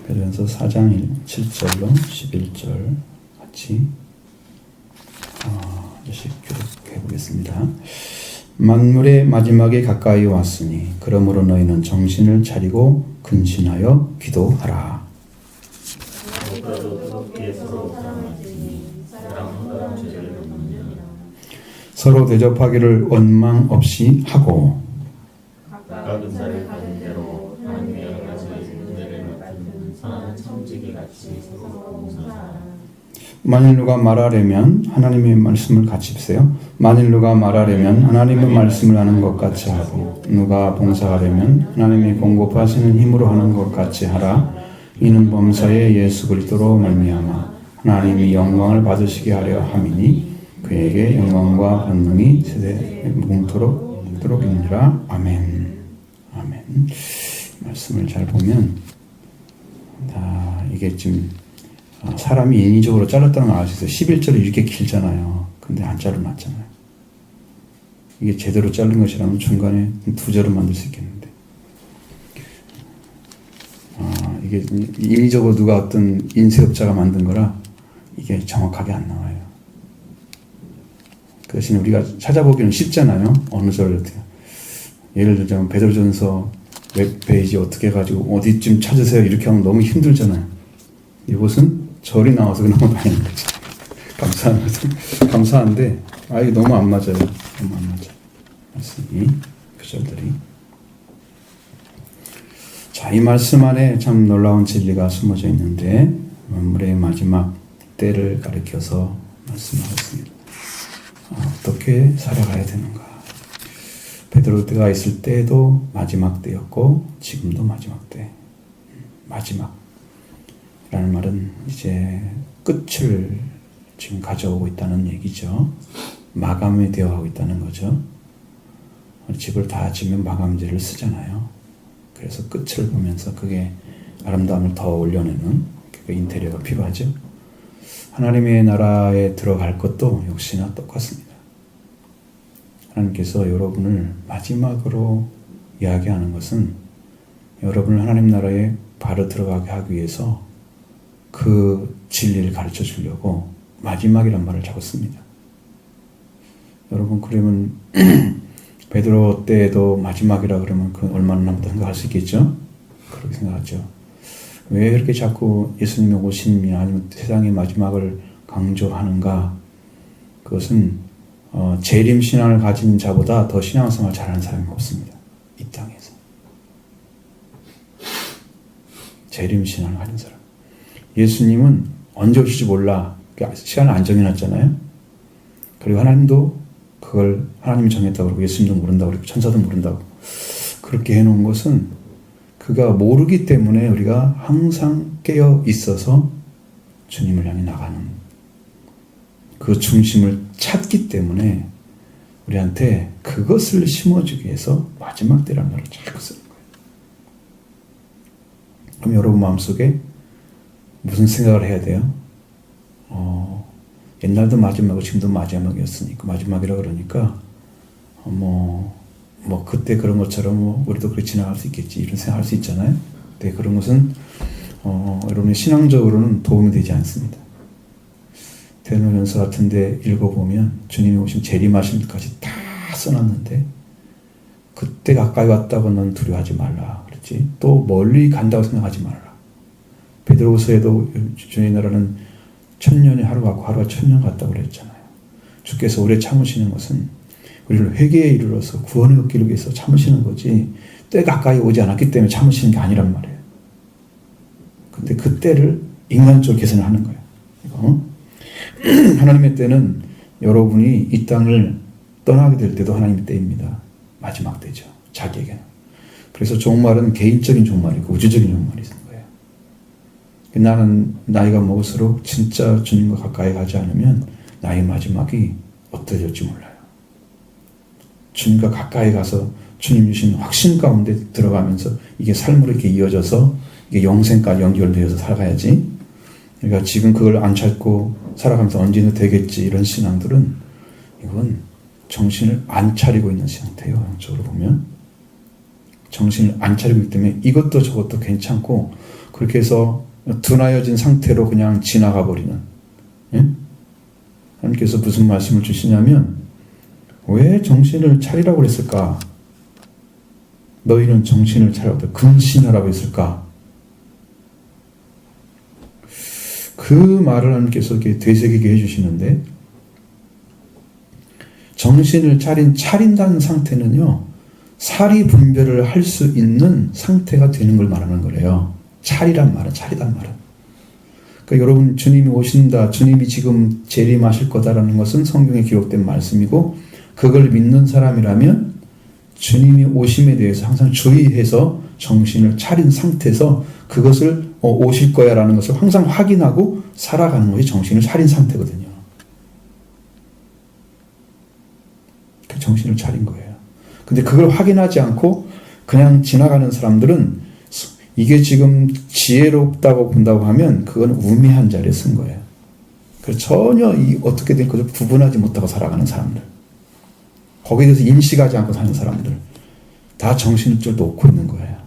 베드로전서 4장 7절로 11절 같이 다시 교독해 보겠습니다. 만물의 마지막에 가까이 왔으니 그러므로 너희는 정신을 차리고 근신하여 기도하라. 서로 대접하기를 원망 없이 하고 각각 은사를 받은 대로 하나님의 여러 가지 은혜를 맡은 선한 청지기 같이 서로 봉사하라. 만일 누가 말하려면 하나님의 말씀을 같이 보세요. 만일 누가 말하려면 하나님의 말씀을 하는 것 같이 하고 누가 봉사하려면 하나님이 공급하시는 힘으로 하는 것 같이 하라. 이는 범사에 예수 그리스도로 말미암아 하나님이 영광을 받으시게 하려 함이니 그에게 영광과 권능이 세대 뭉토록이니라. 아멘. 아멘. 말씀을 잘 보면 이게 지금 사람이 인위적으로 잘랐다는 걸 알 수 있어요. 11절이 이렇게 길잖아요. 근데 안 잘라놨잖아요. 이게 제대로 자른 것이라면 중간에 2절을 만들 수 있겠는데 이게 인위적으로 누가 어떤 인쇄업자가 만든 거라 이게 정확하게 안 나와요. 그 대신 우리가 찾아보기는 쉽잖아요. 어느 절 어떻게. 예를 들자면 베드로전서 웹페이지 어떻게 해가지고 어디쯤 찾으세요 이렇게 하면 너무 힘들잖아요. 이것은 절이 나와서 너무 다행인 거지. 감사한데 이게 너무 안 맞아요. 너무 안 맞아. 말씀이 구절들이. 자, 이 말씀 안에 참 놀라운 진리가 숨어져 있는데 만물의 마지막 때를 가리켜서 말씀하고 있습니다. 어떻게 살아가야 되는가? 베드로 때가 있을 때도 마지막 때였고 지금도 마지막 때. 마지막이라는 말은 이제 끝을 지금 가져오고 있다는 얘기죠. 마감이 되어가고 있다는 거죠. 집을 다 지으면 마감재를 쓰잖아요. 그래서 끝을 보면서 그게 아름다움을 더 올려내는 그 인테리어가 필요하죠. 하나님의 나라에 들어갈 것도 역시나 똑같습니다. 하나님께서 여러분을 마지막으로 이야기하는 것은 여러분을 하나님 나라에 바로 들어가게 하기 위해서 그 진리를 가르쳐 주려고 마지막이란 말을 자꾸 씁니다. 여러분 그러면 베드로 때에도 마지막이라 그러면 그 얼마나 남았다 생각할 수 있겠죠? 그렇게 생각하죠. 왜 이렇게 자꾸 예수님의 오심이나 아니면 세상의 마지막을 강조하는가? 그것은 재림신앙을 가진 자보다 더 신앙생활 잘하는 사람이 없습니다. 이 땅에서. 재림신앙을 가진 사람. 예수님은 언제 오실지 몰라. 시간을 안 정해놨잖아요. 그리고 하나님도 그걸 하나님이 정했다고 그러고 예수님도 모른다고 그러고 천사도 모른다고 그렇게 해놓은 것은 그가 모르기 때문에 우리가 항상 깨어 있어서 주님을 향해 나가는 그 중심을 찾기 때문에 우리한테 그것을 심어주기 위해서 마지막 때라는 말을 자꾸 쓰는 거예요. 그럼 여러분 마음속에 무슨 생각을 해야 돼요? 옛날도 마지막이고 지금도 마지막이었으니까 마지막이라 그러니까 그때 그런 것처럼 우리도 그렇게 지나갈 수 있겠지 이런 생각할 수 있잖아요. 근데 그런 것은 여러분의 신앙적으로는 도움이 되지 않습니다. 데살로니가전서 같은 데 읽어보면 주님이 오신 재림하심까지 다 써놨는데 그때 가까이 왔다고 넌 두려워하지 말라 그랬지. 또 멀리 간다고 생각하지 말라. 베드로후서에도 주님의 나라는 1000년이 하루 같고 하루가 1000년 같다고 그랬잖아요. 주께서 오래 참으시는 것은 우리를 회개에 이르러서 구원을 얻기 위해서 참으시는 거지 때 가까이 오지 않았기 때문에 참으시는 게 아니란 말이에요. 근데 그 때를 인간적으로 계산을 하는 거예요. 하나님의 때는 여러분이 이 땅을 떠나게 될 때도 하나님의 때입니다. 마지막 때죠. 자기에게는. 그래서 종말은 개인적인 종말이고 우주적인 종말이 있는 거예요. 나는 나이가 먹을수록 진짜 주님과 가까이 가지 않으면 나의 마지막이 어떠해질지 몰라요. 주님과 가까이 가서 주님 주신 확신 가운데 들어가면서 이게 삶으로 이렇게 이어져서 이게 영생까지 연결되어서 살아가야지. 그러니까 지금 그걸 안 찾고 살아가면서 언제는 되겠지 이런 신앙들은 이건 정신을 안 차리고 있는 상태예요. 영적으로 보면 정신을 안 차리고 있기 때문에 이것도 저것도 괜찮고 그렇게 해서 둔하여진 상태로 그냥 지나가 버리는, 예? 하나님께서 무슨 말씀을 주시냐면 왜 정신을 차리라고 그랬을까? 너희는 정신을 차려도 근신하라고 했을까? 그 말을 하나님께서 이렇게 되새기게 해주시는데, 정신을 차린다는 상태는요, 사리 분별을 할 수 있는 상태가 되는 걸 말하는 거래요. 차리란 말은, 차리단 말은. 그러니까 여러분, 주님이 오신다, 주님이 지금 재림하실 거다라는 것은 성경에 기록된 말씀이고, 그걸 믿는 사람이라면 주님이 오심에 대해서 항상 주의해서 정신을 차린 상태에서 그것을 오실 거야 라는 것을 항상 확인하고 살아가는 것이 정신을 차린 상태거든요. 그 정신을 차린 거예요. 근데 그걸 확인하지 않고 그냥 지나가는 사람들은 이게 지금 지혜롭다고 본다고 하면 그건 우매한 자리에 쓴 거예요. 그래서 전혀 어떻게 된 것을 구분하지 못하고 살아가는 사람들, 거기에 대해서 인식하지 않고 사는 사람들, 다 정신을 좀 놓고 있는 거예요.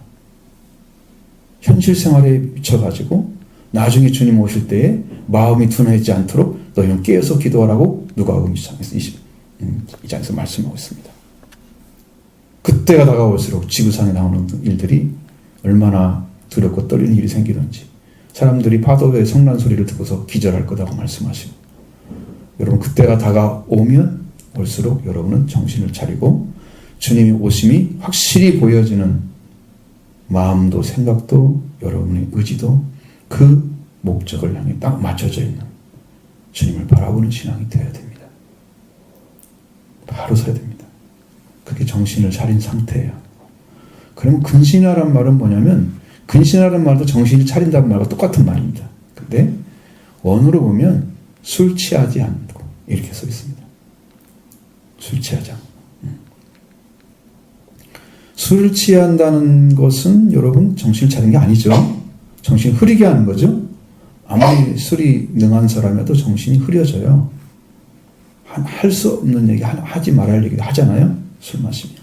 현실 생활에 미쳐가지고 나중에 주님 오실 때에 마음이 둔하지 않도록 너희는 깨어서 기도하라고 누가복음 22장에서 말씀하고 있습니다. 그때가 다가올수록 지구상에 나오는 일들이 얼마나 두렵고 떨리는 일이 생기는지, 사람들이 파도의 성난 소리를 듣고서 기절할 거다고 말씀하시고, 여러분 그때가 다가오면 올수록 여러분은 정신을 차리고 주님이 오심이 확실히 보여지는 마음도 생각도 여러분의 의지도 그 목적을 향해 딱 맞춰져 있는 주님을 바라보는 신앙이 되어야 됩니다. 바로 서야 됩니다. 그게 정신을 차린 상태예요. 그러면 근신하란 말은 뭐냐면, 근신하란 말도 정신을 차린다는 말과 똑같은 말입니다. 근데 원어로 보면 술 취하지 않고 이렇게 써 있습니다. 술 취하지 않고. 술을 취한다는 것은 여러분 정신을 차리는 게 아니죠. 정신을 흐리게 하는 거죠. 아무리 술이 능한 사람이라도 정신이 흐려져요. 할 수 없는 얘기, 하지 말아야 얘기도 하잖아요. 술 마시면.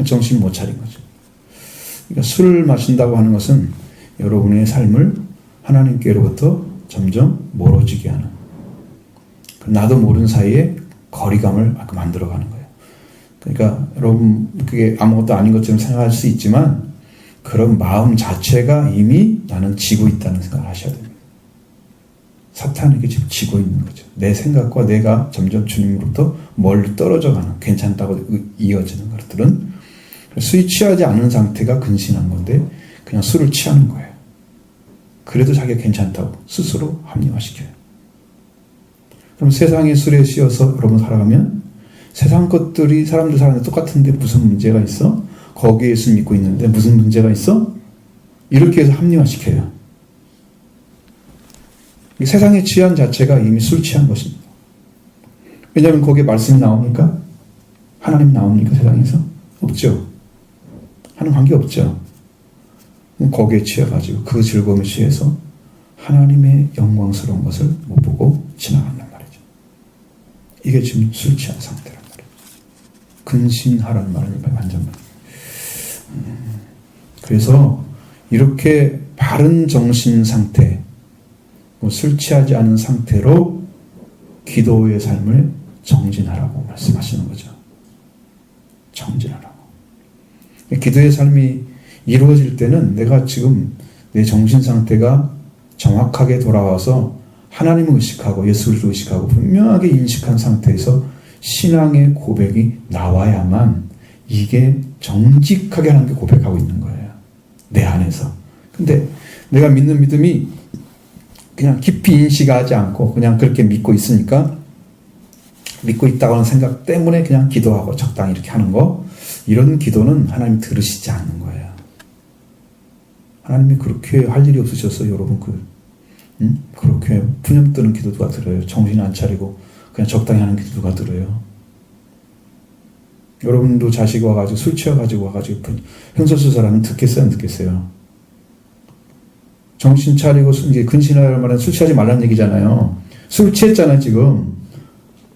정신을 못 차린 거죠. 그러니까 술을 마신다고 하는 것은 여러분의 삶을 하나님께로부터 점점 멀어지게 하는, 나도 모르는 사이에 거리감을 만들어가는 거예요. 그러니까 여러분 그게 아무것도 아닌 것처럼 생각할 수 있지만 그런 마음 자체가 이미 나는 지고 있다는 생각을 하셔야 됩니다. 사탄에게 지금 지고 있는 거죠. 내 생각과 내가 점점 주님으로부터 멀리 떨어져가는, 괜찮다고 이어지는 것들은 술이 취하지 않은 상태가 근신한 건데 그냥 술을 취하는 거예요. 그래도 자기가 괜찮다고 스스로 합리화시켜요. 그럼 세상의 술에 씌어서 여러분 살아가면 세상 것들이 사람들 사는데 똑같은데 무슨 문제가 있어? 거기에 예수 믿고 있는데 무슨 문제가 있어? 이렇게 해서 합리화시켜요. 세상의 취한 자체가 이미 술 취한 것입니다. 왜냐하면 거기에 말씀이 나오니까, 하나님 나옵니까 세상에서? 없죠. 하는 관계 없죠. 거기에 취해가지고 그 즐거움에 취해서 하나님의 영광스러운 것을 못 보고 지나간단 말이죠. 이게 지금 술 취한 상태란 말이에요. 근신하라는 말을 완전. 그래서 이렇게 바른 정신 상태, 술 취하지 않은 상태로 기도의 삶을 정진하라고 말씀하시는 거죠. 정진하라고. 기도의 삶이 이루어질 때는 내가 지금 내 정신 상태가 정확하게 돌아와서 하나님을 의식하고 예수를 의식하고 분명하게 인식한 상태에서 신앙의 고백이 나와야만 이게 정직하게 하나님께 고백하고 있는 거예요. 내 안에서. 근데 내가 믿는 믿음이 그냥 깊이 인식하지 않고 그냥 그렇게 믿고 있으니까, 믿고 있다고 하는 생각 때문에 그냥 기도하고 적당히 이렇게 하는 거, 이런 기도는 하나님이 들으시지 않는 거예요. 하나님이 그렇게 할 일이 없으셨어요. 여러분 그렇게 푸념 뜨는 기도 누가 들어요? 정신 안 차리고 그냥 적당히 하는 기도 누가 들어요? 여러분도 자식 와가지고 술 취해가지고 와가지고 횡설수설하면 듣겠어요? 안 듣겠어요? 정신 차리고 이제 근신하라는 말은 술 취하지 말라는 얘기잖아요. 술 취했잖아요 지금.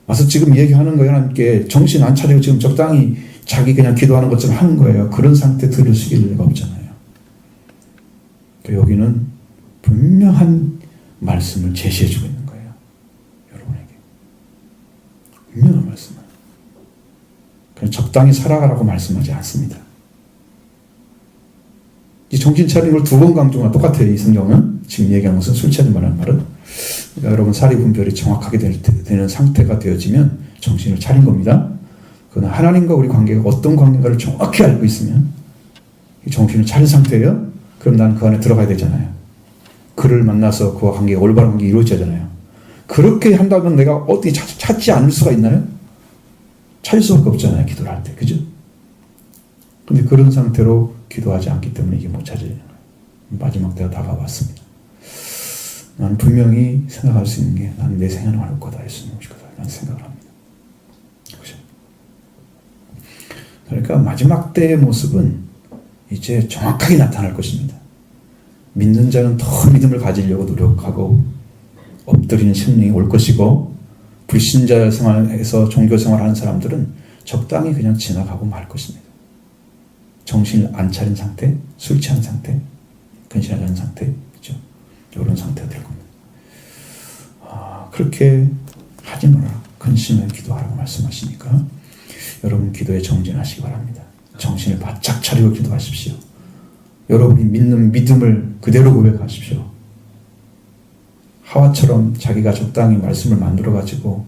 와서 지금 얘기하는 거예요. 하나님께 정신 안 차리고 지금 적당히 자기 그냥 기도하는 것처럼 하는 거예요. 그런 상태 들으시길 리가 없잖아요. 여기는 분명한 말씀을 제시해주고 있는 거예요. 여러분에게. 분명한 말씀을. 그냥 적당히 살아가라고 말씀하지 않습니다. 이 정신 차리는 걸 두 번 강조가 똑같아요. 이 성경은. 지금 얘기하는 것은 술 취하지 말라는 말은. 그러니까 여러분 사리 분별이 정확하게 되는 상태가 되어지면 정신을 차린 겁니다. 그러나 하나님과 우리 관계가 어떤 관계인가를 정확히 알고 있으면 정신을 차린 상태예요. 그럼 나는 그 안에 들어가야 되잖아요. 그를 만나서 그와 관계가 올바른 관계가 이루어지잖아요. 그렇게 한다면 내가 어떻게 찾지 않을 수가 있나요? 찾을 수밖에 없잖아요. 기도를 할 때. 그죠? 근데 그런 상태로 기도하지 않기 때문에 이게 못 찾아요. 마지막 때가 다가왔습니다. 나는 분명히 생각할 수 있는 게 나는 내 생애는 할 거다. 예수님 오실 거다. 라는 생각을 합니다. 그죠? 그러니까 마지막 때의 모습은 이제 정확하게 나타날 것입니다. 믿는 자는 더 믿음을 가지려고 노력하고 엎드리는 심령이 올 것이고 불신자 생활에서 종교 생활하는 사람들은 적당히 그냥 지나가고 말 것입니다. 정신을 안 차린 상태, 술 취한 상태, 근신하지 않은 상태, 그렇죠? 이런 상태가 될 겁니다. 그렇게 하지 마라. 근신을 기도하라고 말씀하시니까 여러분 기도에 정진하시기 바랍니다. 정신을 바짝 차리고 기도하십시오. 여러분이 믿는 믿음을 그대로 고백하십시오. 하와처럼 자기가 적당히 말씀을 만들어가지고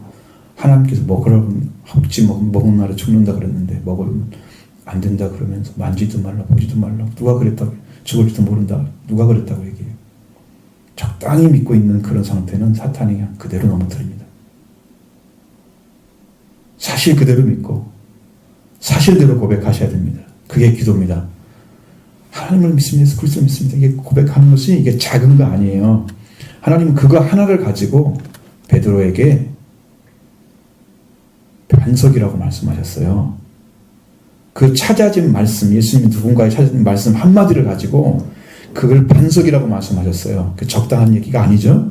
하나님께서 먹으라고 혹시 먹은 날에 죽는다 그랬는데 먹으면 안 된다 그러면서 만지도 말라 보지도 말라 누가 그랬다고 죽을지도 모른다 누가 그랬다고 얘기해요. 적당히 믿고 있는 그런 상태는 사탄이 그냥 그대로 넘어뜨립니다. 사실 그대로 믿고 사실대로 고백하셔야 됩니다. 그게 기도입니다. 하나님을 믿습니다. 예수 그리스도를 믿습니다. 이게 고백하는 것이 이게 작은 거 아니에요. 하나님은 그거 하나를 가지고 베드로에게 반석이라고 말씀하셨어요. 그 찾아진 말씀, 예수님이 누군가의 찾아진 말씀 한마디를 가지고 그걸 반석이라고 말씀하셨어요. 그 적당한 얘기가 아니죠.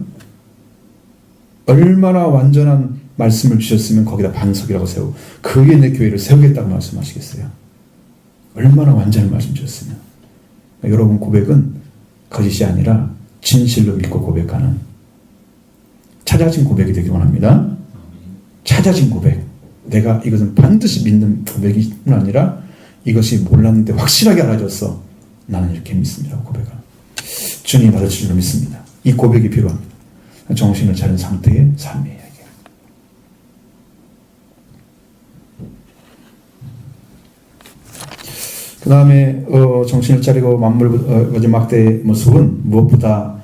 얼마나 완전한 말씀을 주셨으면 거기다 반석이라고 세우고 그게 내 교회를 세우겠다고 말씀하시겠어요. 얼마나 완전한 말씀 주셨으면. 여러분 고백은 거짓이 아니라 진실로 믿고 고백하는 찾아진 고백이 되기 원합니다. 찾아진 고백. 내가 이것은 반드시 믿는 고백이 아니라 이것이 몰랐는데 확실하게 알아졌어. 나는 이렇게 믿습니다. 고백하는. 주님 받아주실 줄 믿습니다. 이 고백이 필요합니다. 정신을 차린 상태의 삶이에요. 그 다음에 정신을 차리고 마지막 때의 모습은 무엇보다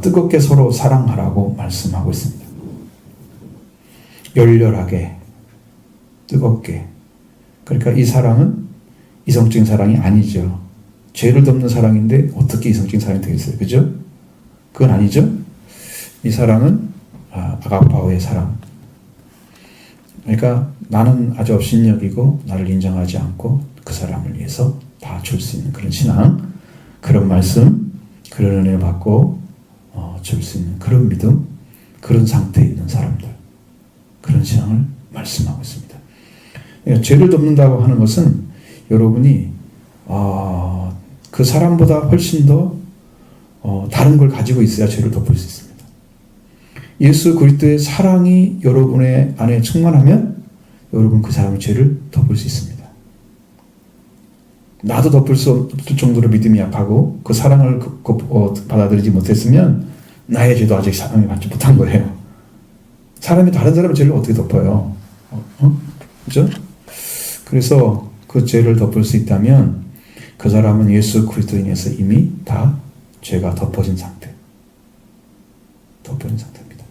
뜨겁게 서로 사랑하라고 말씀하고 있습니다. 열렬하게 뜨겁게. 그러니까 이 사랑은 이성적인 사랑이 아니죠. 죄를 덮는 사랑인데 어떻게 이성적인 사랑이 되겠어요? 그죠? 그건 아니죠. 이 사랑은 아가파오의 사랑. 그러니까 나는 아주 업신여기고 나를 인정하지 않고 그 사람을 위해서 다 줄 수 있는 그런 신앙, 그런 말씀, 그런 은혜를 받고 줄 수 있는 그런 믿음, 그런 상태에 있는 사람들, 그런 신앙을 말씀하고 있습니다. 그러니까 죄를 덮는다고 하는 것은 여러분이 그 사람보다 훨씬 더 다른 걸 가지고 있어야 죄를 덮을 수 있습니다. 예수 그리스도의 사랑이 여러분의 안에 충만하면 여러분 그 사람의 죄를 덮을 수 있습니다. 나도 덮을 수 없을 정도로 믿음이 약하고 그 사랑을 받아들이지 못했으면 나의 죄도 아직 사랑을 받지 못한 거예요. 사람이 다른 사람의 죄를 어떻게 덮어요? 그죠? 그래서 그 죄를 덮을 수 있다면 그 사람은 예수 그리스도로 인해서 이미 다 죄가 덮어진 상태. 덮어진 상태입니다.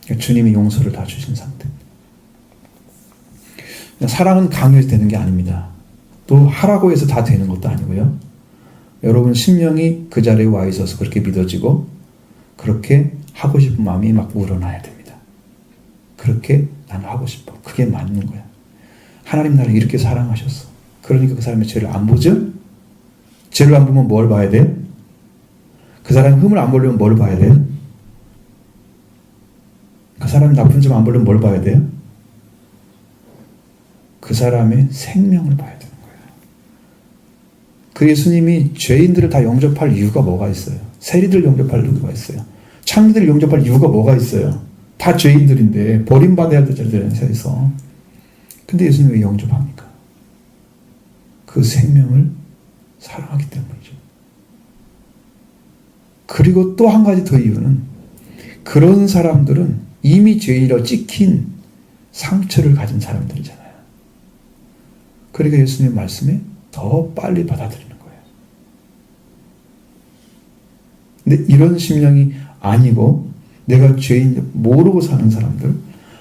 그러니까 주님이 용서를 다 주신 상태. 사랑은 강요해서 되는 게 아닙니다. 또 하라고 해서 다 되는 것도 아니고요. 여러분 심령이 그 자리에 와 있어서 그렇게 믿어지고 그렇게 하고 싶은 마음이 막 우러나야 됩니다. 그렇게 나는 하고 싶어. 그게 맞는 거야. 하나님 나를 이렇게 사랑하셨어. 그러니까 그 사람의 죄를 안 보죠? 죄를 안 보면 뭘 봐야 돼? 그 사람의 흠을 안 보려면 뭘 봐야 돼? 그 사람의 나쁜 점 안 보려면 뭘 봐야 돼요? 그 사람의 생명을 봐야 되는 거예요. 그 예수님이 죄인들을 다 영접할 이유가 뭐가 있어요? 세리들 영접할 이유가 있어요. 창기들 영접할 이유가 뭐가 있어요? 다 죄인들인데 버림받아야 될 자리에서. 근데 예수님이 왜 영접합니까? 그 생명을 사랑하기 때문이죠. 그리고 또 한 가지 더 이유는 그런 사람들은 이미 죄인이라고 찍힌 상처를 가진 사람들이잖아요. 그러니까 예수님 말씀에 더 빨리 받아들이는 거예요. 근데 이런 심령이 아니고 내가 죄인 모르고 사는 사람들,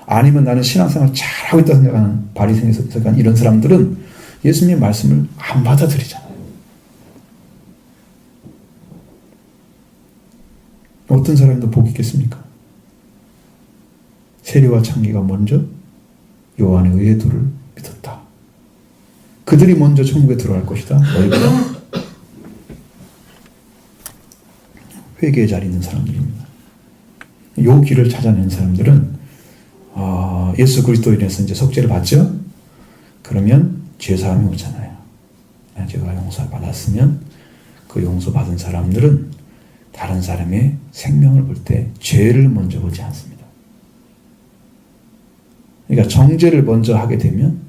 아니면 나는 신앙생활 잘하고 있다 생각하는 바리새인에서 생각하는 이런 사람들은 예수님의 말씀을 안 받아들이잖아요. 어떤 사람이 더 복 있겠습니까? 세리와 창기가 먼저 요한의 의도를 믿었다. 그들이 먼저 천국에 들어갈 것이다. 너희보다 회개의 자리에 있는 사람들입니다. 요 길을 찾아낸 사람들은 예수 그리스도로 인해서 이제 속죄를 받죠. 그러면 죄사함이 오잖아요. 죄가 용서받았으면 그 용서받은 사람들은 다른 사람의 생명을 볼 때 죄를 먼저 보지 않습니다. 그러니까 정죄를 먼저 하게 되면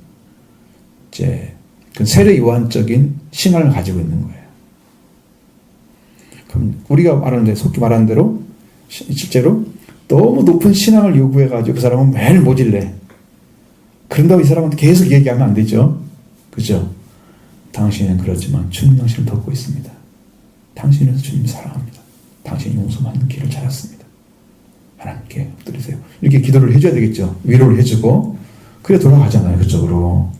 이제 그 세례 요한적인 신앙을 가지고 있는 거예요. 그럼 우리가 말하는데 속기 말하는 대로 실제로 너무 높은 신앙을 요구해가지고 그 사람은 매일 모질래. 그런다고 이 사람한테 계속 얘기하면 안 되죠. 그죠? 당신은 그렇지만 주님 당신을 덮고 있습니다. 당신은 주님을 사랑합니다. 당신이 용서받는 길을 찾았습니다. 하나님께 엎드리세요. 이렇게 기도를 해줘야 되겠죠. 위로를 해주고 그래 돌아가잖아요. 그쪽으로.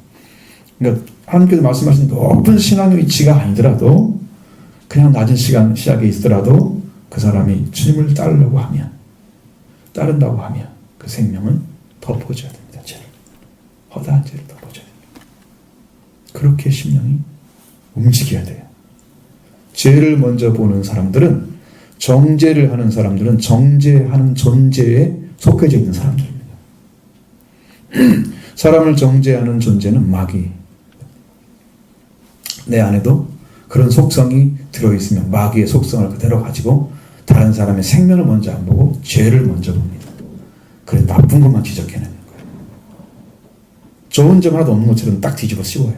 그러니까 하나님께서 말씀하신 높은 신앙의 위치가 아니더라도 그냥 낮은 시작에 있더라도 그 사람이 주님을 따르려고 하면, 따른다고 하면 그 생명은 덮어줘야 됩니다. 죄를. 허다한 죄를 덮어줘야 됩니다. 그렇게 심령이 움직여야 돼요. 죄를 먼저 보는 사람들은, 정죄를 하는 사람들은 정죄하는 존재에 속해져 있는 사람들입니다. 사람을 정죄하는 존재는 마귀. 내 안에도 그런 속성이 들어있으면 마귀의 속성을 그대로 가지고 다른 사람의 생명을 먼저 안 보고 죄를 먼저 봅니다. 그래서 나쁜 것만 지적해내는 거예요. 좋은 점 하나도 없는 것처럼 딱 뒤집어 씌워요.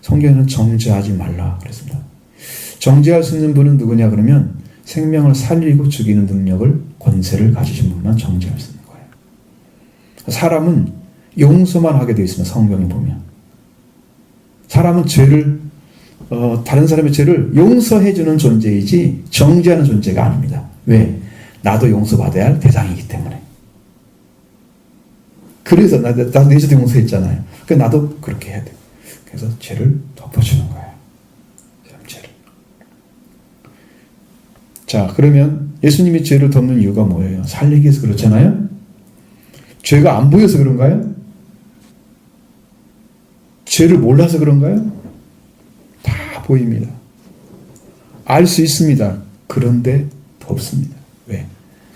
성경에는 정죄하지 말라 그랬습니다. 정죄할 수 있는 분은 누구냐 그러면 생명을 살리고 죽이는 능력을, 권세를 가지신 분만 정죄할 수 있는 거예요. 사람은 용서만 하게 되어 있으면 성경에 보면 사람은 죄를 다른 사람의 죄를 용서해주는 존재이지 정죄하는 존재가 아닙니다. 왜? 나도 용서받아야 할 대상이기 때문에. 그래서 나도 내 죄도 용서했잖아요. 그러니까 나도 그렇게 해야 돼. 그래서 죄를 덮어주는 거예요. 죄를. 자, 그러면 예수님이 죄를 덮는 이유가 뭐예요? 살리기 위해서 그렇잖아요. 죄가 안 보여서 그런가요? 죄를 몰라서 그런가요? 다 보입니다. 알 수 있습니다. 그런데 덮습니다. 왜?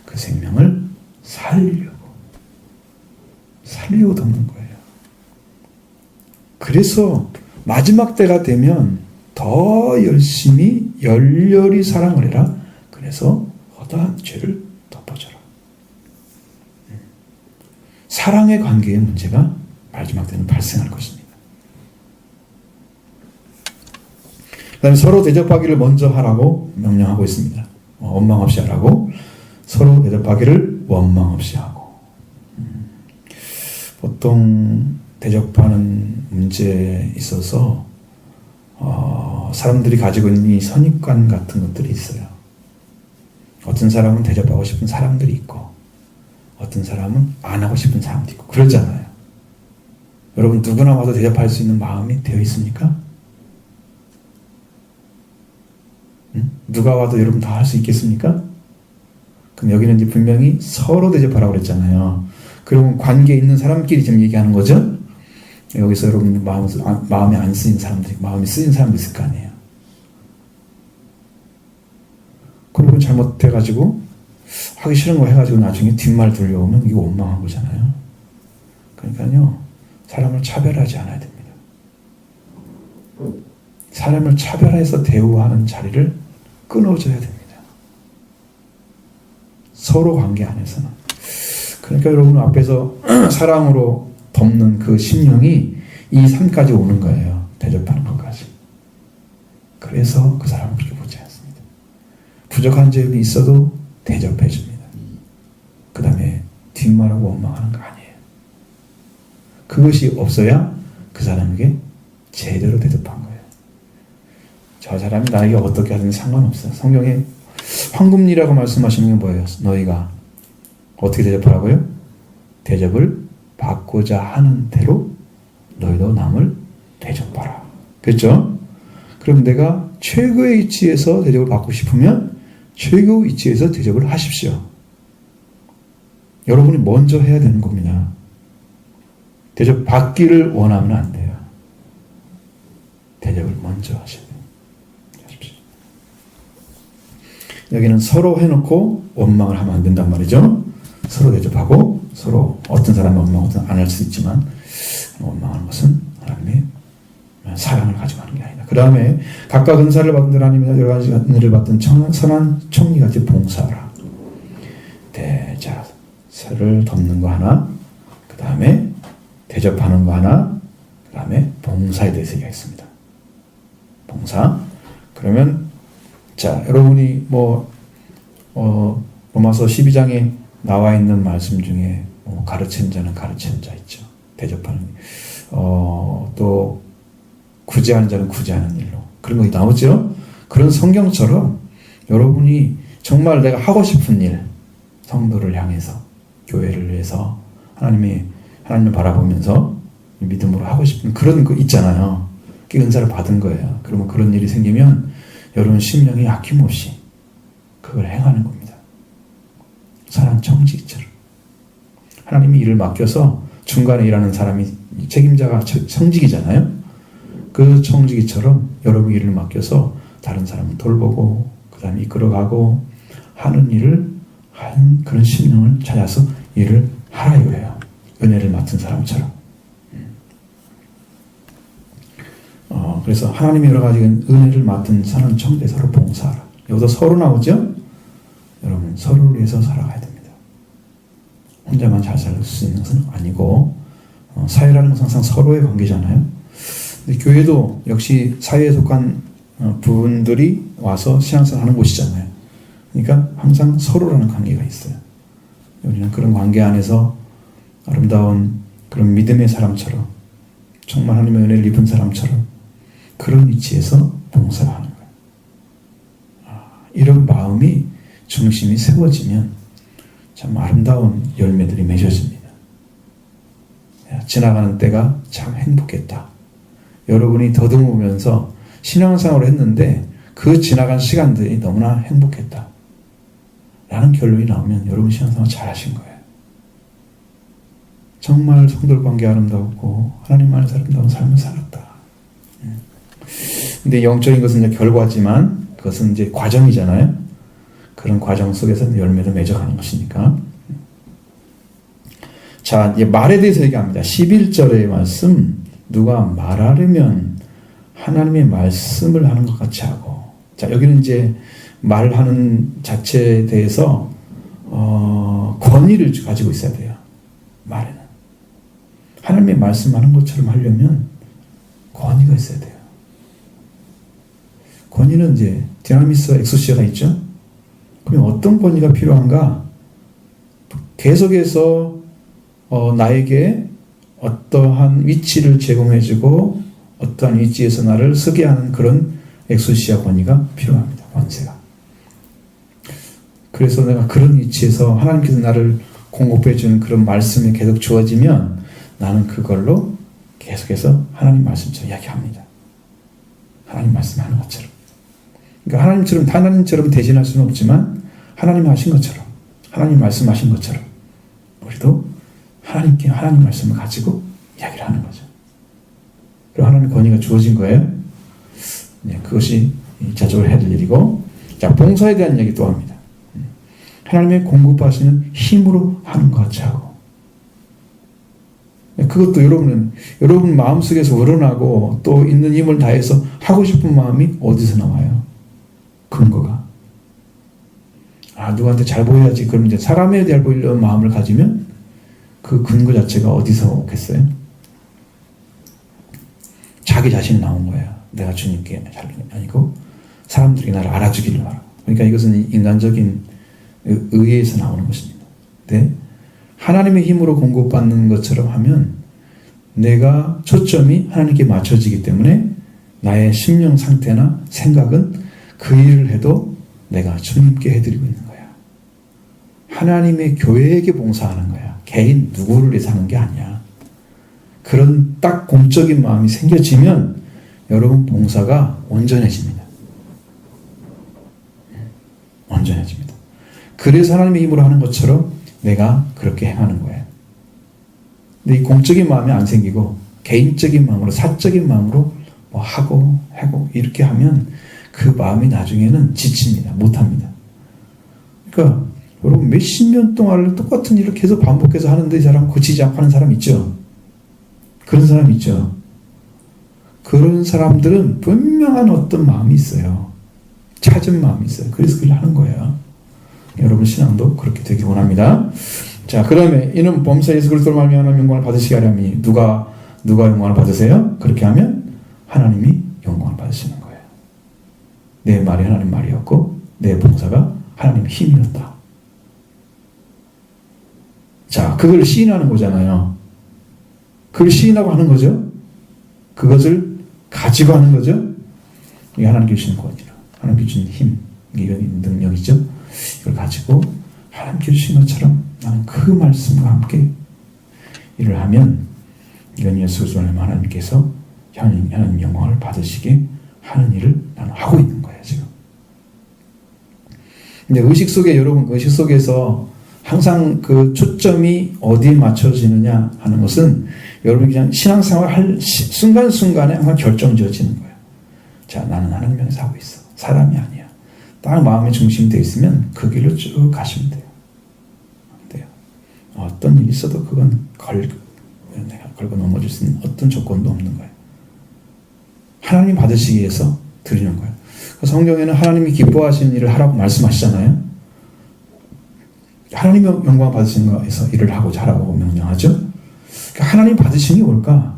그 생명을 살리려고 덮는 거예요. 그래서 마지막 때가 되면 더 열심히 열렬히 사랑을 해라. 그래서 허다한 죄를 덮어줘라. 사랑의 관계의 문제가 마지막 때는 발생할 것입니다. 그 다음에 서로 대접하기를 먼저 하라고 명령하고 있습니다. 원망 없이 하라고. 서로 대접하기를 원망 없이 하고. 보통 대접하는 문제에 있어서 사람들이 가지고 있는 이 선입관 같은 것들이 있어요. 어떤 사람은 대접하고 싶은 사람들이 있고 어떤 사람은 안 하고 싶은 사람도 있고 그러잖아요. 여러분 누구나 와도 대접할 수 있는 마음이 되어 있습니까? 누가 와도 여러분 다 할 수 있겠습니까? 그럼 여기는 이제 분명히 서로 대접하라고 그랬잖아요. 그러면 관계에 있는 사람끼리 지금 얘기하는 거죠? 여기서 여러분 마음이 안 쓰인 사람들이, 마음이 쓰인 사람도 있을 거 아니에요. 그리고 잘못해가지고 하기 싫은 거 해가지고 나중에 뒷말 들려오면 이거 원망한 거잖아요. 그러니까요, 사람을 차별하지 않아야 됩니다. 사람을 차별해서 대우하는 자리를 끊어줘야 됩니다. 서로 관계 안에서는. 그러니까 여러분 앞에서 사랑으로 덮는 그 심령이 이 산까지 오는 거예요. 대접하는 것까지. 그래서 그 사람을 그렇게 보지 않습니다. 부족한 점이 있어도 대접해 줍니다. 그 다음에 뒷말하고 원망하는 거 아니에요. 그것이 없어야 그 사람에게 제대로 대접한 거예요. 저 사람이 나에게 어떻게 하든지 상관없어요. 성경에 황금리라고 말씀하시는 게 뭐예요? 너희가 어떻게 대접하라고요? 대접을 받고자 하는 대로 너희도 남을 대접하라. 그렇죠? 그럼 내가 최고의 위치에서 대접을 받고 싶으면 최고의 위치에서 대접을 하십시오. 여러분이 먼저 해야 되는 겁니다. 대접 받기를 원하면 안 돼요. 대접을 먼저 하셔야 돼요. 하십시오. 여기는 서로 해놓고 원망을 하면 안 된단 말이죠. 서로 대접하고 서로 어떤 사람은 원망을 안 할 수 있지만 원망하는 것은 하나님의 사랑을 가지고 하는 게 아니다. 그 다음에 각각 은사를 받은 하나님의 여러 가지 은혜를 받던 선한 청리같이 봉사하라. 대자를 덮는 거 하나, 그 다음에 대접하는 거 하나, 그 다음에 봉사에 대해서 얘기했습니다. 봉사. 그러면 자 여러분이 로마서 12장에 나와 있는 말씀 중에 가르치는 자는 가르치는 자 있죠. 대접하는 또 구제하는 자는 구제하는 일로 그런 거 나오죠. 그런 성경처럼 여러분이 정말 내가 하고 싶은 일, 성도를 향해서 교회를 위해서 하나님을 바라보면서 믿음으로 하고 싶은 그런 거 있잖아요. 그 은사를 받은 거예요. 그러면 그런 일이 생기면 여러분 심령이 아낌없이 그걸 행하는 겁니다. 사람 청지기처럼 하나님이 일을 맡겨서 중간에 일하는 사람이 책임자가 청지기잖아요. 그 청지기처럼 여러분 일을 맡겨서 다른 사람을 돌보고 그 다음에 이끌어가고 하는 일을 하는 그런 심령을 찾아서 일을 하라 이거예요. 은혜를 맡은 사람처럼. 그래서 하나님의 여러 가지 은혜를 맡은 사는 청대 서로 봉사하라. 여기서 서로 나오죠? 여러분 서로를 위해서 살아가야 됩니다. 혼자만 잘 살 수 있는 것은 아니고 사회라는 것은 항상 서로의 관계잖아요. 근데 교회도 역시 사회에 속한 분들이 와서 신앙생활 하는 곳이잖아요. 그러니까 항상 서로라는 관계가 있어요. 우리는 그런 관계 안에서 아름다운 그런 믿음의 사람처럼 정말 하나님의 은혜를 입은 사람처럼 그런 위치에서 봉사를 하는 거예요. 이런 마음이 중심이 세워지면 참 아름다운 열매들이 맺어집니다. 지나가는 때가 참 행복했다. 여러분이 더듬으면서 신앙생활을 했는데 그 지나간 시간들이 너무나 행복했다. 라는 결론이 나오면 여러분 신앙생활 잘하신 거예요. 정말 성도들 관계 아름다웠고 하나님 안에서 아름다운 삶을 살았다. 근데 영적인 것은 이제 결과지만 그것은 이제 과정이잖아요. 그런 과정 속에서 열매를 맺어가는 것이니까. 자, 이제 말에 대해서 얘기합니다. 11절의 말씀, 누가 말하려면 하나님의 말씀을 하는 것 같이 하고. 자, 여기는 이제 말하는 자체에 대해서 권위를 가지고 있어야 돼요. 말에는. 하나님의 말씀하는 것처럼 하려면 권위가 있어야 돼요. 권위는 이제 디나미스와 엑소시아가 있죠. 그럼 어떤 권위가 필요한가? 계속해서 나에게 어떠한 위치를 제공해주고 어떠한 위치에서 나를 서게 하는 그런 엑소시아 권위가 필요합니다. 권세가. 그래서 내가 그런 위치에서 하나님께서 나를 공급해주는 그런 말씀이 계속 주어지면 나는 그걸로 계속해서 하나님 말씀처럼 이야기합니다. 하나님 말씀하는 것처럼. 그러니까 하나님처럼 대신할 수는 없지만 하나님이 하신 것처럼 하나님 말씀하신 것처럼 우리도 하나님께 하나님 말씀을 가지고 이야기를 하는 거죠. 그리고 하나님의 권위가 주어진 거예요. 네, 그것이 자적으로 해야 될 일이고, 자, 봉사에 대한 얘기 또 합니다. 하나님의 공급하시는 힘으로 하는 것 같이 하고, 그것도 여러분 마음속에서 우러나고 또 있는 힘을 다해서 하고 싶은 마음이 어디서 나와요? 근거가. 누구한테 잘 보여야지. 그럼 이제 사람에 잘 보이려는 마음을 가지면 그 근거 자체가 어디서 오겠어요? 자기 자신이 나온 거예요. 내가 주님께 아니고 사람들이 나를 알아주기를 바라고. 그러니까 이것은 인간적인 의에서 나오는 것입니다. 네? 하나님의 힘으로 공급받는 것처럼 하면 내가 초점이 하나님께 맞춰지기 때문에 나의 심령 상태나 생각은 그 일을 해도 내가 주님께 해드리고 있는 거야. 하나님의 교회에게 봉사하는 거야. 개인 누구를 위해서 하는 게 아니야. 그런 딱 공적인 마음이 생겨지면 여러분 봉사가 온전해집니다. 온전해집니다. 그래서 하나님의 힘으로 하는 것처럼 내가 그렇게 행하는 거예요. 근데 이 공적인 마음이 안 생기고 개인적인 마음으로 사적인 마음으로 뭐 하고 이렇게 하면 그 마음이 나중에는 지칩니다. 못합니다. 그러니까 여러분 몇십 년 동안 똑같은 일을 계속 반복해서 하는데 이 사람 고치지 않고 하는 사람 있죠? 그런 사람 있죠? 그런 사람들은 분명한 어떤 마음이 있어요. 찾은 마음이 있어요. 그래서 그걸 하는 거예요. 여러분 신앙도 그렇게 되길 원합니다. 자, 그다음에 이는 범사 예수 그리스도로 말미암아 영광을 받으시게 하려니 누가 영광을 받으세요? 그렇게 하면 하나님이 영광을 받으시는 거예요. 내 말이 하나님 말이었고 내 봉사가 하나님의 힘이었다. 자, 그걸 시인하는 거잖아요. 그걸 시인하고 하는 거죠. 그것을 가지고 하는 거죠. 이게 하나님 주시는 권위라. 하나님 주시는 힘, 이게 능력이죠. 이걸 가지고 하나님 주신 것처럼 나는 그 말씀과 함께 일을 하면 이건 예수 그리스도를 하나님께서 하나님 영광을 받으시게 하는 일을 나는 하고 있는 거예요, 지금. 근데 의식 속에 여러분 의식 속에서 항상 그 초점이 어디에 맞춰지느냐 하는 것은 여러분이 그냥 신앙생활 할 순간순간에 항상 결정지어지는 거예요. 자, 나는 하나님 안에서 하고 있어. 사람이 아니야. 딱 마음의 중심이 되어 있으면 그 길로 쭉 가시면 돼요. 어떤 일이 있어도 그건 내가 걸고 넘어질 수 있는 어떤 조건도 없는 거예요. 하나님 받으시기 위해서 드리는 거예요. 성경에는 하나님이 기뻐하시는 일을 하라고 말씀하시잖아요. 하나님의 영광 받으시는 거에서 일을 하고자 하라고 명령하죠. 그러니까 하나님 받으시는 게 뭘까?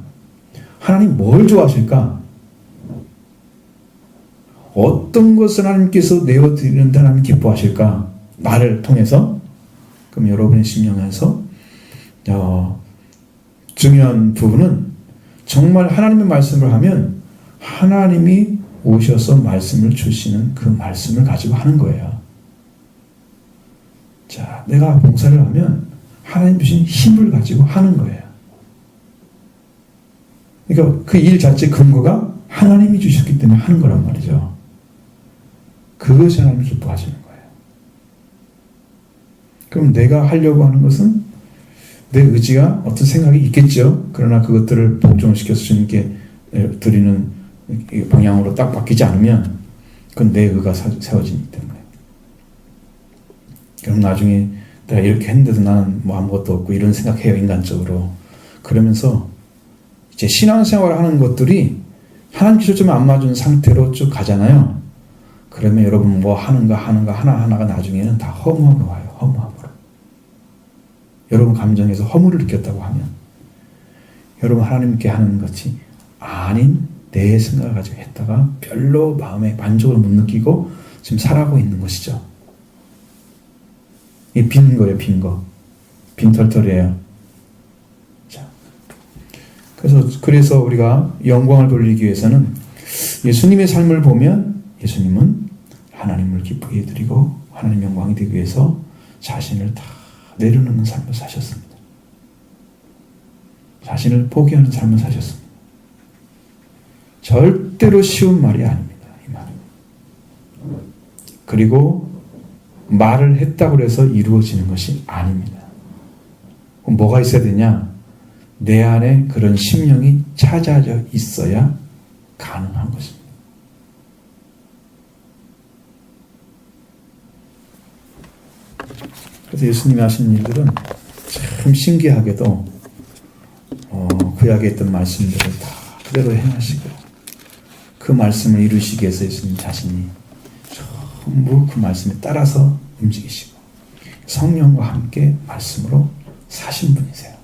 하나님 뭘 좋아하실까? 어떤 것을 하나님께서 내어드리는데 하나님 기뻐하실까? 나를 통해서. 그럼 여러분의 심령에서 중요한 부분은 정말 하나님의 말씀을 하면 하나님이 오셔서 말씀을 주시는 그 말씀을 가지고 하는 거예요. 자, 내가 봉사를 하면 하나님 주신 힘을 가지고 하는 거예요. 그러니까 그 일 자체 근거가 하나님이 주셨기 때문에 하는 거란 말이죠. 그것이 하나님이 기뻐하시는 거예요. 그럼 내가 하려고 하는 것은 내 의지가 어떤 생각이 있겠죠. 그러나 그것들을 복종시켜서 주님께 드리는 방향으로 딱 바뀌지 않으면 그건 내 의가 세워지기 때문에. 그럼 나중에 내가 이렇게 했는데도 나는 뭐 아무것도 없고 이런 생각해요, 인간적으로. 그러면서 이제 신앙생활을 하는 것들이 하나님 초점에 안 맞은 상태로 쭉 가잖아요. 그러면 여러분 뭐 하는가 하나하나가 나중에는 다 허무함으로 와요. 허무함으로. 여러분 감정에서 허물을 느꼈다고 하면 여러분 하나님께 하는 것이 아닌 내 생각을 가지고 했다가 별로 마음에 만족을 못 느끼고 지금 살아가고 있는 것이죠. 이 빈 거예요, 빈 거. 빈털털이에요. 자, 그래서 우리가 영광을 돌리기 위해서는 예수님의 삶을 보면 예수님은 하나님을 기쁘게 해드리고 하나님 영광이 되기 위해서 자신을 다 내려놓는 삶을 사셨습니다. 자신을 포기하는 삶을 사셨습니다. 절대로 쉬운 말이 아닙니다. 이 말은. 그리고 말을 했다고 해서 이루어지는 것이 아닙니다. 그럼 뭐가 있어야 되냐? 내 안에 그런 심령이 찾아져 있어야 가능한 것입니다. 그래서 예수님이 하신 일들은 참 신기하게도 구약에 있던 말씀들을 다 그대로 행하시고 그 말씀을 이루시기 위해서 예수님 자신이 전부 그 말씀에 따라서 움직이시고 성령과 함께 말씀으로 사신 분이세요.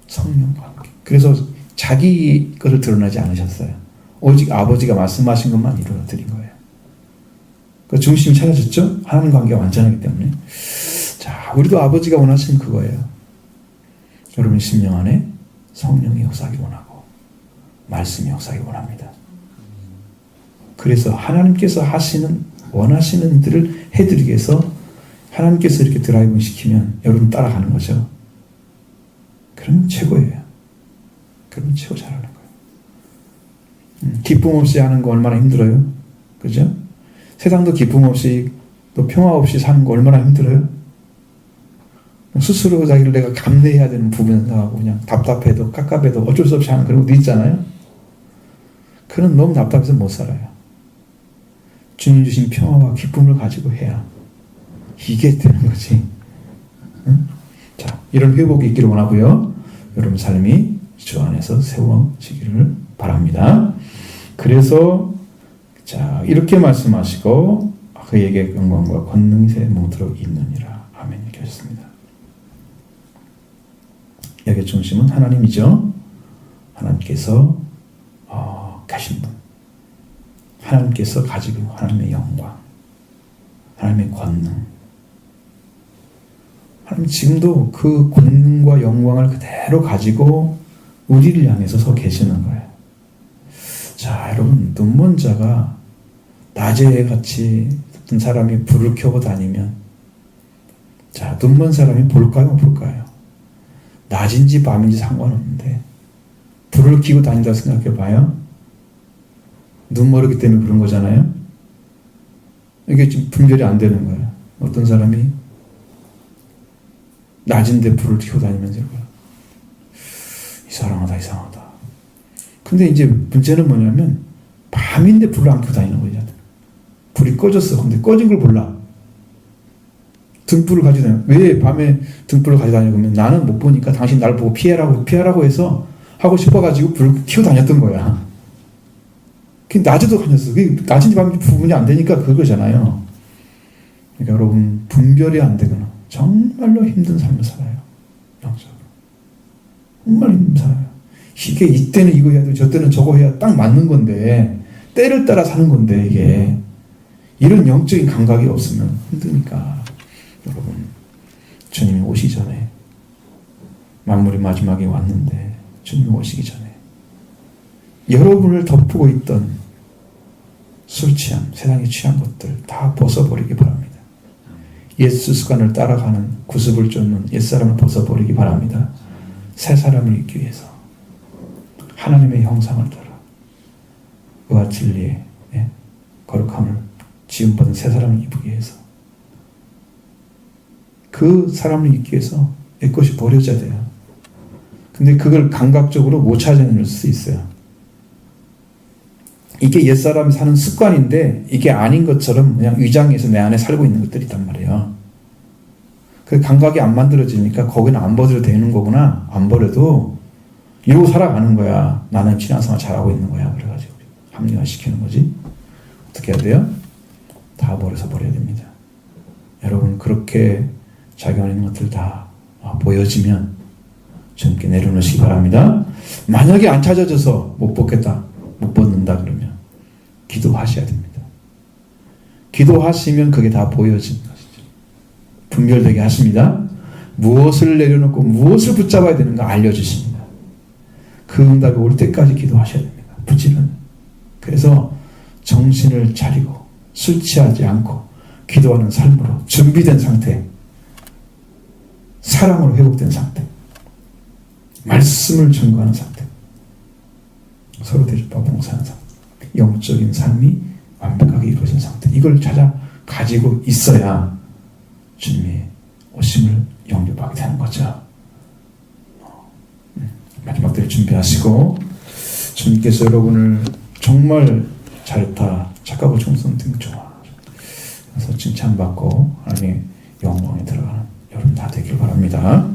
성령과 함께. 그래서 자기 것을 드러나지 않으셨어요. 오직 아버지가 말씀하신 것만 이루어 드린 거예요. 그 중심이 찾아졌죠? 하나님 관계가 완전하기 때문에. 자, 우리도 아버지가 원하시는 그거예요. 여러분 심령 안에 성령이 역사하기 원하고 말씀이 역사하기 원합니다. 그래서 하나님께서 원하시는 일들을 해드리기 위해서 하나님께서 이렇게 드라이빙 시키면 여러분 따라가는 거죠. 그러면 최고예요. 그러면 최고 잘하는 거예요. 기쁨 없이 하는 거 얼마나 힘들어요? 그죠? 세상도 기쁨 없이 또 평화 없이 사는 거 얼마나 힘들어요? 스스로 자기를 내가 감내해야 되는 부분을 생각하고 그냥 답답해도 깝깝해도 어쩔 수 없이 하는 그런 것도 있잖아요. 그는 너무 답답해서 못 살아요. 주님 주신 평화와 기쁨을 가지고 해야 이게 되는 거지. 응? 자, 이런 회복이 있기를 원하고요. 여러분 삶이 주 안에서 세워지기를 바랍니다. 그래서 자 이렇게 말씀하시고 그에게 영광과 권능이 새 모두로 있느니라. 아멘. 이렇게 하셨습니다. 여기의 중심은 하나님이죠. 하나님께서 가신 분. 하나님께서 가지고 있는 하나님의 영광, 하나님의 권능. 하나님 지금도 그 권능과 영광을 그대로 가지고 우리를 향해서 서 계시는 거예요. 자, 여러분, 눈먼 자가 낮에 같이 어떤 사람이 불을 켜고 다니면, 자, 눈먼 사람이 볼까요, 못 볼까요? 낮인지 밤인지 상관없는데, 불을 켜고 다닌다고 생각해 봐요. 눈머리기 때문에 그런 거잖아요. 이게 지금 분별이 안 되는 거예요. 어떤 사람이 낮인데 불을 켜고 다니면서 이상하다, 이상하다. 근데 이제 문제는 뭐냐면 밤인데 불을 안 켜고 다니는 거예요. 불이 꺼졌어. 근데 꺼진 걸 몰라. 등불을 가지고 다녀. 왜 밤에 등불을 가지고 다니냐고 하면 나는 못 보니까 당신 날 보고 피하라고 해서 하고 싶어가지고 불을 켜고 다녔던 거야. 낮에도 다녔어. 낮인지 밤인지 구분이 안 되니까 그거잖아요. 그러니까 여러분 분별이 안 되거나 정말로 힘든 삶을 살아요. 영적으로. 정말 힘든 살아요. 이게 이때는 이거 해야 돼, 저 때는 저거 해야 딱 맞는 건데 때를 따라 사는 건데 이게 이런 영적인 감각이 없으면 힘드니까 여러분 주님이 오시기 전에 만물이 마지막에 왔는데 주님이 오시기 전에 여러분을 덮고 있던 술 취함, 세상에 취한 것들 다 벗어버리기 바랍니다. 예수 습관을 따라가는 구습을 쫓는 옛사람을 벗어버리기 바랍니다. 새 사람을 입기 위해서 하나님의 형상을 따라 의와 진리의 거룩함을 지음받은 새 사람을 입기 위해서 그 사람을 입기 위해서 내 것이 버려져야 돼요. 근데 그걸 감각적으로 못 찾아낼 수 있어요. 이게 옛사람이 사는 습관인데 이게 아닌 것처럼 그냥 위장해서 내 안에 살고 있는 것들이 있단 말이에요. 그 감각이 안 만들어지니까 거기는 안 버려도 되는 거구나. 안 버려도 이러고 살아가는 거야. 나는 신앙생활 잘하고 있는 거야. 그래가지고 합리화시키는 거지. 어떻게 해야 돼요? 다 버려서 버려야 됩니다. 여러분 그렇게 자기 안에 있는 것들 다 보여지면 주님께 내려놓으시기 바랍니다. 만약에 안 찾아져서 못 벗겠다, 못 벗는다 그러면 기도하셔야 됩니다. 기도하시면 그게 다 보여지는 것이죠. 분별되게 하십니다. 무엇을 내려놓고 무엇을 붙잡아야 되는가 알려주십니다. 그 응답이 올 때까지 기도하셔야 됩니다. 부지런히. 그래서 정신을 차리고 술 취하지 않고 기도하는 삶으로 준비된 상태, 사랑으로 회복된 상태, 말씀을 전거하는 상태, 서로 대접하고 봉사하는 상태, 영적인 삶이 완벽하게 이루어진 상태, 이걸 찾아 가지고 있어야 주님의 오심을 영접하게 되는 거죠. 마지막 때를 준비하시고 주님께서 여러분을 정말 잘했다, 착하고 정성 등 좋아 그래서 칭찬받고 하나님의 영광에 들어가는 여러분 다 되길 바랍니다.